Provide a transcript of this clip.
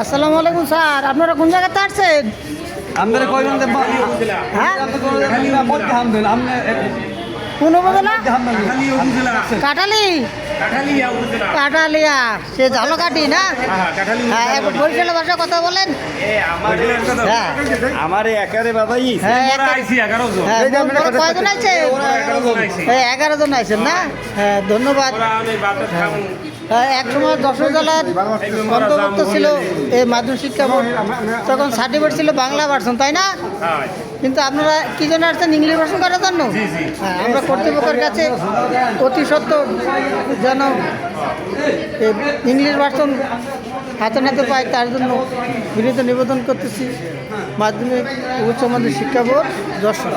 আসসালামু আলাইকুম স্যার, আপনারা কোন জায়গাতে আসছেন? আমাদের কয়জন হ্যাঁ, আমনে কোন উপজেলা? কাটালি, কাটালিয়া, সে ঝালকাঠি না? হ্যাঁ, একটু বরিশালের ভাষা কথা বলেন। হ্যাঁ আমার একারে বাবাই হ্যাঁ, কয়জন আছে? 11 জন আছেন না? হ্যাঁ, ধন্যবাদ। এক সময় যশোর জেলার অন্তর্ভুক্ত ছিল এই মাধ্যমিক শিক্ষা বোর্ড, তখন সার্টিফিকেট ছিল বাংলা ভার্সন, তাই না? কিন্তু আপনারা কি জন্য আসছেন? ইংলিশ ভার্সন করার জন্য? হ্যাঁ, আমরা কর্তৃপক্ষের কাছে অতি সত্ত্বর যেন ইংলিশ ভার্সন হাতে নাতে পাই, তার জন্য বিনীত নিবেদন করতেছি। মাধ্যমিক উচ্চ মাধ্যমিক শিক্ষা বোর্ড যশোর।